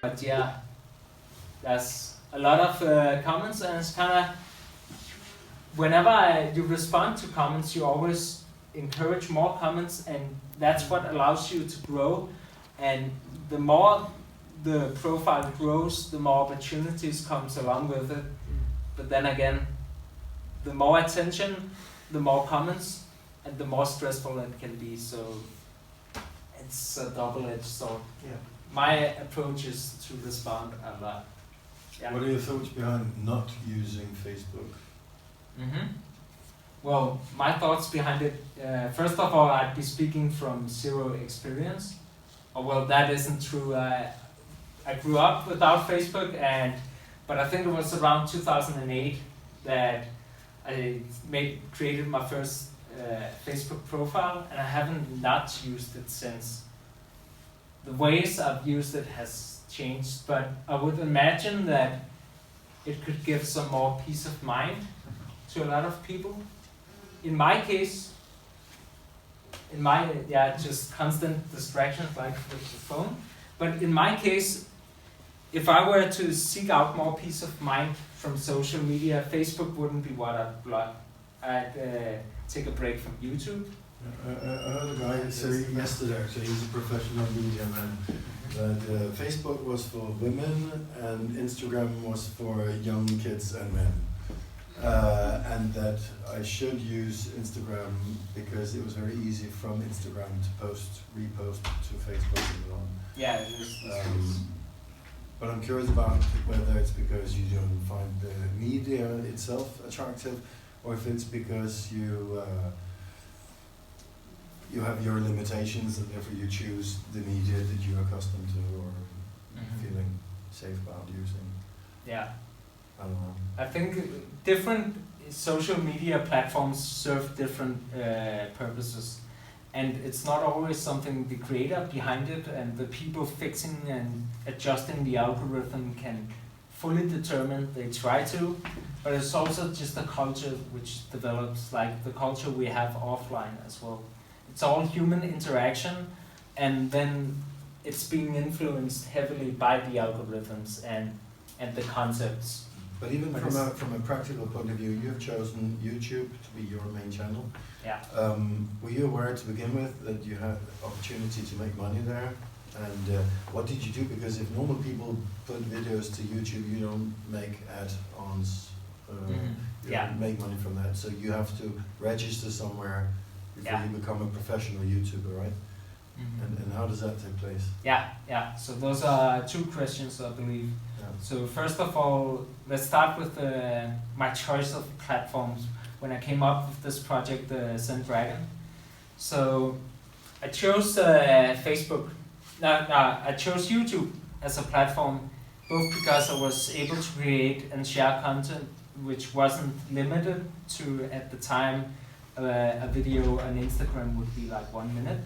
But yeah, there's a lot of comments, and it's kind of whenever you respond to comments, you always encourage more comments, and that's what allows you to grow. And the more the profile grows, the more opportunities comes along with it. But then again, the more attention, the more comments, and the more stressful it can be. So it's a double-edged sword. Yeah. My approach is to respond a lot. Yeah. What are your thoughts behind not using Facebook? Well, my thoughts behind it, first of all, I'd be speaking from zero experience. Well, that isn't true. I grew up without Facebook, but I think it was around 2008 that I created my first Facebook profile, and I haven't not used it since. The ways I've used it has changed, but I would imagine that it could give some more peace of mind to a lot of people. In my case, just constant distractions like with the phone. But in my case, if I were to seek out more peace of mind from social media, Facebook wouldn't be what I'd block. I'd take a break from YouTube. I heard a guy say yesterday, actually, he's a professional media man, that Facebook was for women and Instagram was for young kids and men. And that I should use Instagram because it was very easy from Instagram to repost to Facebook and so on. Yeah, it is. But I'm curious about whether it's because you don't find the media itself attractive, or if it's because you have your limitations and therefore you choose the media that you're accustomed to or feeling safe about using. Yeah. I don't know. I think different social media platforms serve different purposes, and it's not always something the creator behind it and the people fixing and adjusting the algorithm can fully determine. They try to, but it's also just a culture which develops, like the culture we have offline as well. It's all human interaction, and then it's being influenced heavily by the algorithms and the concepts. But even from a practical point of view, you have chosen YouTube to be your main channel. Yeah. Were you aware to begin with that you had the opportunity to make money there? And what did you do? Because if normal people put videos to YouTube, you don't make add-ons. You don't make money from that. So you have to register somewhere before you become a professional YouTuber, right? And how does that take place? Yeah. So those are two questions, I believe. Yeah. So first of all, let's start with my choice of platforms when I came up with this project, the Zen-Dragon. So I chose Facebook. I chose YouTube as a platform, both because I was able to create and share content which wasn't limited to, at the time, a video on Instagram would be like 1 minute.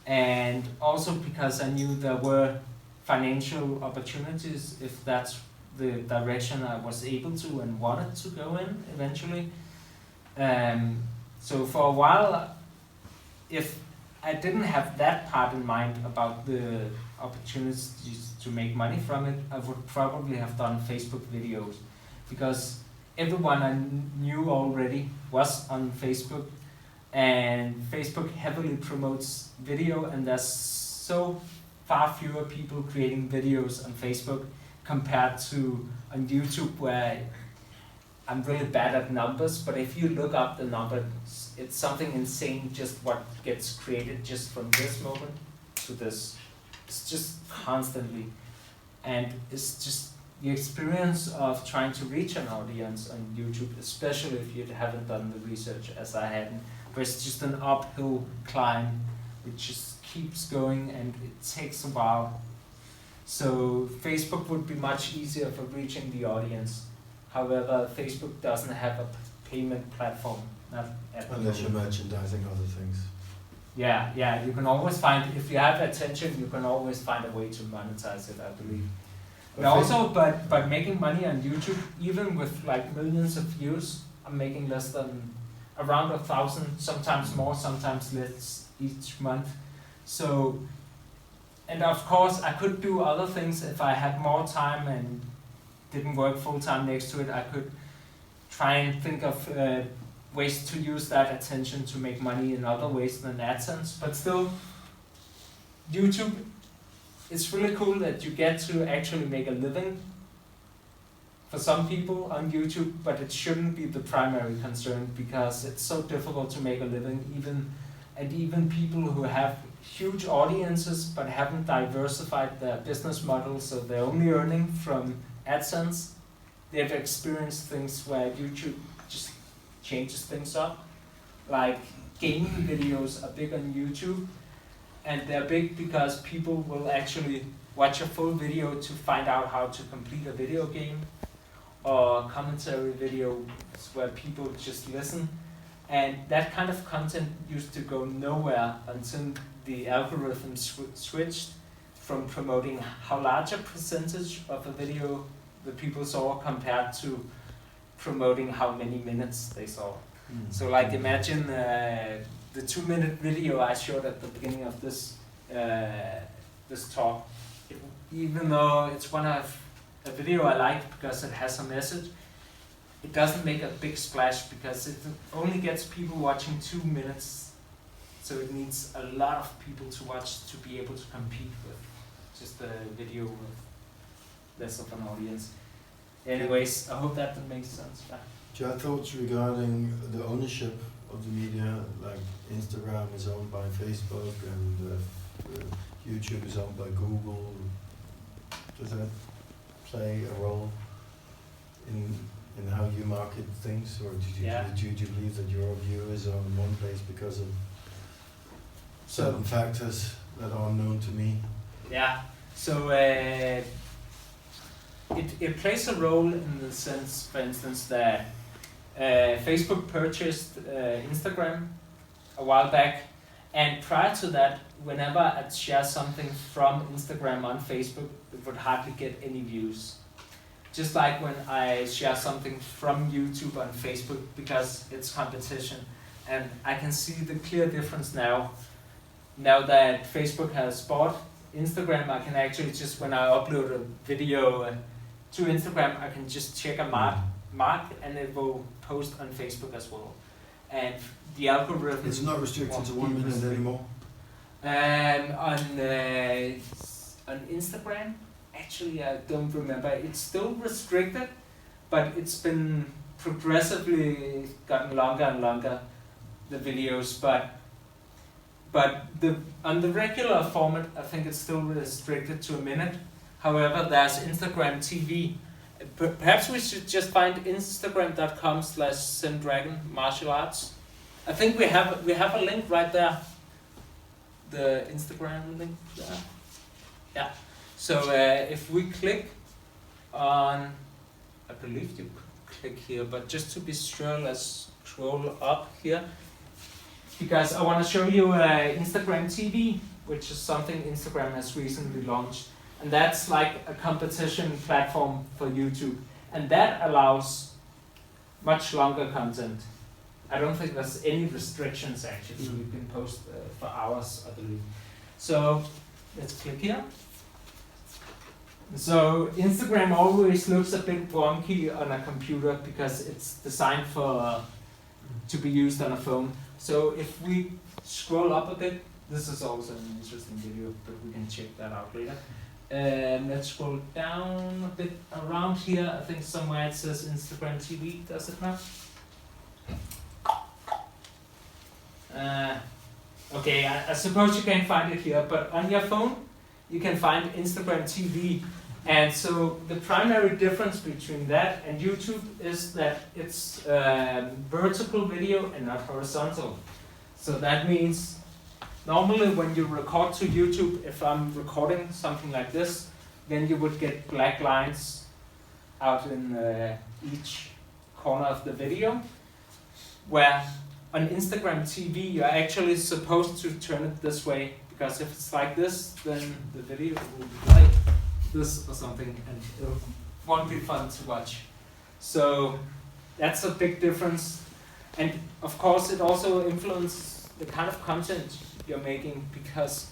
And also because I knew there were financial opportunities if that's the direction I was able to and wanted to go in eventually. So for a while, if I didn't have that part in mind about the opportunities to make money from it, I would probably have done Facebook videos, because everyone I knew already was on Facebook, and Facebook heavily promotes video, and there's so far fewer people creating videos on Facebook compared to on YouTube, where I'm really bad at numbers, but if you look up the numbers, it's something insane just what gets created just from this moment to this. It's just constantly, and it's just the experience of trying to reach an audience on YouTube, especially if you haven't done the research as I hadn't, where it's just an uphill climb, it just keeps going and it takes a while. So Facebook would be much easier for reaching the audience. However, Facebook doesn't have a payment platform. Not at unless you're merchandising other things. Yeah, you can always find, if you have attention, you can always find a way to monetize it, I believe. But also, but making money on YouTube, even with like millions of views, I'm making less than around 1,000, sometimes more, sometimes less each month. So and of course I could do other things if I had more time and didn't work full time next to it. I could try and think of ways to use that attention to make money in other ways than AdSense. But still, YouTube, it's really cool that you get to actually make a living for some people on YouTube, but it shouldn't be the primary concern because it's so difficult to make a living, even people who have huge audiences but haven't diversified their business model, so they're only earning from AdSense. They've experienced things where YouTube just changes things up. Like gaming videos are big on YouTube, and they're big because people will actually watch a full video to find out how to complete a video game, or commentary videos where people just listen. And that kind of content used to go nowhere until the algorithm switched from promoting how large a percentage of a video the people saw compared to promoting how many minutes they saw. So like imagine the 2-minute video I showed at the beginning of this talk. Even though it's a video I like because it has a message, it doesn't make a big splash because it only gets people watching 2 minutes. So it needs a lot of people to watch to be able to compete with just a video with less of an audience. Anyways, I hope that makes sense. Yeah. Do you have thoughts regarding the ownership of the media? Like Instagram is owned by Facebook and YouTube is owned by Google. Does that play a role in how you market things, or do you believe that your view is on one place because of certain factors that are unknown to me? Yeah. So it plays a role in the sense, for instance, that Facebook purchased Instagram a while back, and prior to that, whenever I'd share something from Instagram on Facebook, it would hardly get any views. Just like when I share something from YouTube on Facebook, because it's competition. And I can see the clear difference now. Now that Facebook has bought Instagram, I can actually just, when I upload a video to Instagram, I can just check a mark and it will post on Facebook as well. And the algorithm... It's not restricted to 1 minute anymore? On Instagram, actually I don't remember. It's still restricted, but it's been progressively gotten longer and longer, the videos. But on the regular format, I think it's still restricted to a minute. However, there's Instagram TV. Perhaps we should just find instagram.com/Zen-Dragon martial arts. I think we have a link right there. The Instagram link there. Yeah. So if we click on, I believe you click here, but just to be sure, let's scroll up here. Because I want to show you Instagram TV, which is something Instagram has recently launched. And that's like a competition platform for YouTube. And that allows much longer content. I don't think there's any restrictions actually. You can post for hours, I believe. So let's click here. So Instagram always looks a bit wonky on a computer because it's designed to be used on a phone. So if we scroll up a bit, this is also an interesting video, but we can check that out later. Let's scroll down a bit around here. I think somewhere it says Instagram TV, does it not? Okay, I suppose you can find it here, but on your phone you can find Instagram TV. And so the primary difference between that and YouTube is that it's vertical video and not horizontal. So that means normally when you record to YouTube, if I'm recording something like this, then you would get black lines out in each corner of the video. Where on Instagram TV, you're actually supposed to turn it this way, because if it's like this, then the video will be like this or something, and it won't be fun to watch. So that's a big difference. And of course, it also influences the kind of content you're making, because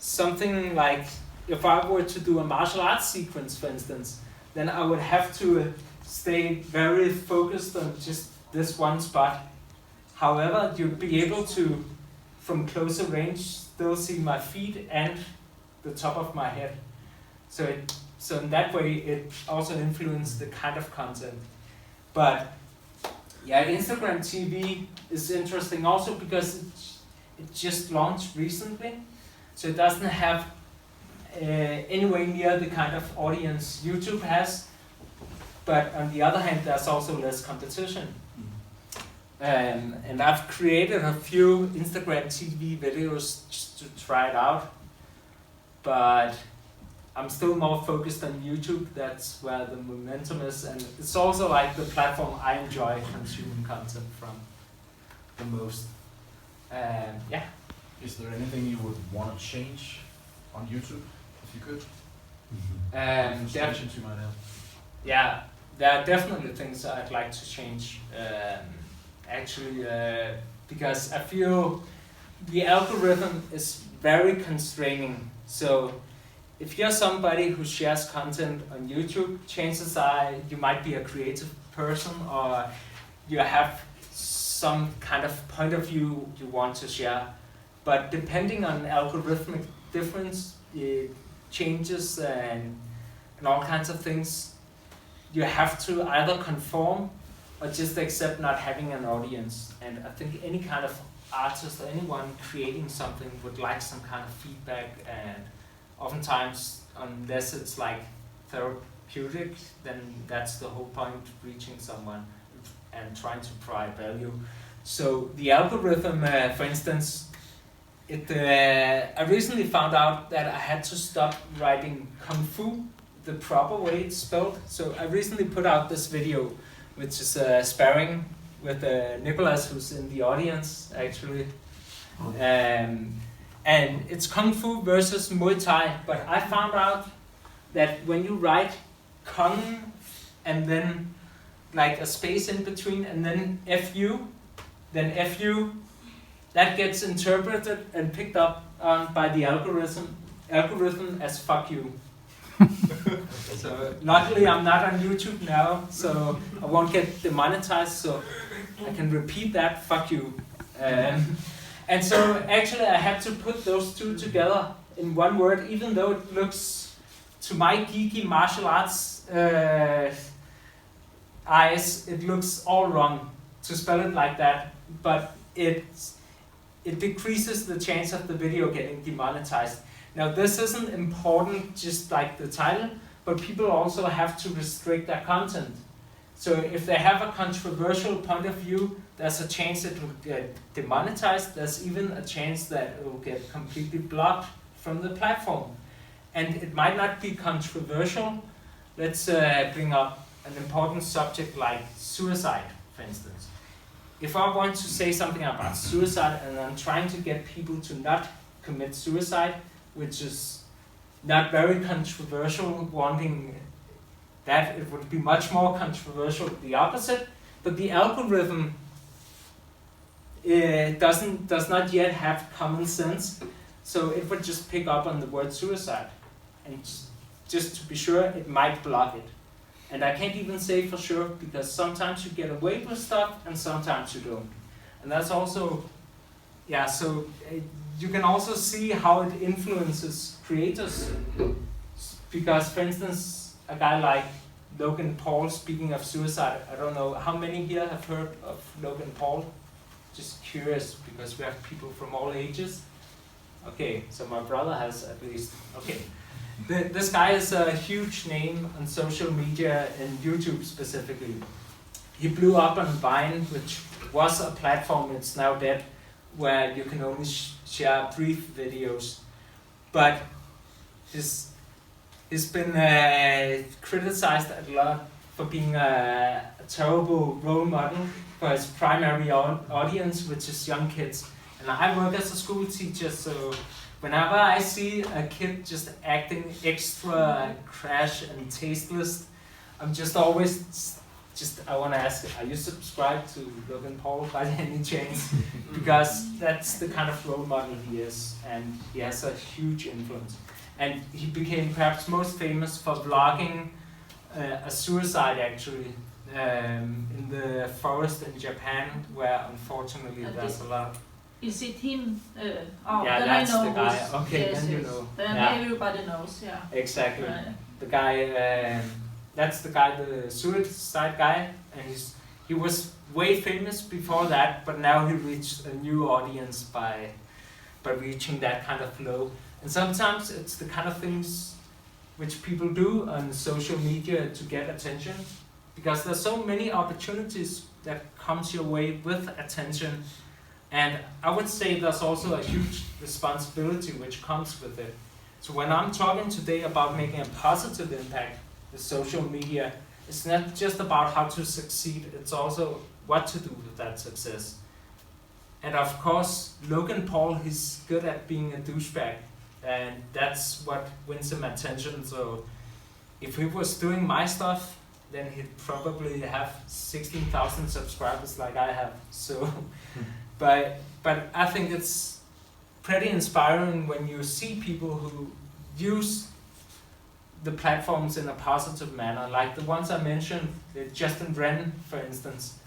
something like, if I were to do a martial arts sequence, for instance, then I would have to stay very focused on just this one spot. However, you'd be able to, from closer range, still see my feet and the top of my head. So in that way, it also influenced the kind of content. But yeah, Instagram TV is interesting also because it just launched recently. So it doesn't have anywhere near the kind of audience YouTube has. But on the other hand, there's also less competition. And I've created a few Instagram TV videos just to try it out. But I'm still more focused on YouTube. That's where the momentum is. And it's also like the platform I enjoy consuming content from the most. Yeah. Is there anything you would want to change on YouTube, if you could? Suggestions you might have. Yeah, there are definitely things I'd like to change. Because I feel the algorithm is very constraining. So if you're somebody who shares content on YouTube, chances are you might be a creative person or you have some kind of point of view you want to share. But depending on algorithmic difference, changes and all kinds of things, you have to either conform or just accept not having an audience. And I think any kind of artist or anyone creating something would like some kind of feedback, and oftentimes, unless it's like therapeutic, then that's the whole point, reaching someone and trying to provide value. So the algorithm, for instance, I recently found out that I had to stop writing Kung Fu the proper way it's spelled. So I recently put out this video, which is sparring with Nicholas, who's in the audience actually. And it's Kung Fu versus Muay Thai, but I found out that when you write Kung and then like a space in between and then FU, that gets interpreted and picked up on by the algorithm as fuck you. So luckily I'm not on YouTube now, so I won't get demonetized, so I can repeat that, fuck you. And so actually I had to put those two together in one word, even though it looks, to my geeky martial arts eyes, it looks all wrong to spell it like that, but it decreases the chance of the video getting demonetized. Now this isn't important, just like the title, but people also have to restrict their content. So if they have a controversial point of view, there's a chance it will get demonetized. There's even a chance that it will get completely blocked from the platform. And it might not be controversial. Let's bring up an important subject like suicide, for instance. If I want to say something about suicide and I'm trying to get people to not commit suicide, which is not very controversial, wanting that, it would be much more controversial, the opposite. But the algorithm does not yet have common sense, so it would just pick up on the word suicide, and just to be sure, it might block it. And I can't even say for sure, because sometimes you get away with stuff and sometimes you don't. And that's also, yeah, so you can also see how it influences creators. Because, for instance, a guy like Logan Paul, speaking of suicide, I don't know how many here have heard of Logan Paul? Just curious, because we have people from all ages. Okay, so my brother has at least. Okay, this guy is a huge name on social media and YouTube specifically. He blew up on Vine, which was a platform, it's now dead, where you can only share brief videos. But he's been criticized a lot for being a terrible role model for his primary audience, which is young kids. And I work as a school teacher, so whenever I see a kid just acting extra crash and tasteless, I'm just always just I want to ask, are you subscribed to Logan Paul by any chance? Because that's the kind of role model he is, and he has a huge influence. And he became perhaps most famous for vlogging a suicide actually in the forest in Japan, where unfortunately there's a lot. Is it him? Yeah, then that's I know the guy. who's- Okay, yes, then you yes. know. Then Yeah. everybody knows, yeah. Exactly. Right. The guy, that's the guy, the suicide guy, and he was way famous before that, but now he reached a new audience by reaching that kind of flow. And sometimes it's the kind of things which people do on social media to get attention, because there's so many opportunities that comes your way with attention, and I would say there's also a huge responsibility which comes with it. So when I'm talking today about making a positive impact with social media, it's not just about how to succeed, it's also what to do with that success. And of course, Logan Paul, he's good at being a douchebag, and that's what wins him attention. So if he was doing my stuff, then he'd probably have 16,000 subscribers like I have. So, but I think it's pretty inspiring when you see people who use the platforms in a positive manner, like the ones I mentioned, Zen-Dragon, for instance.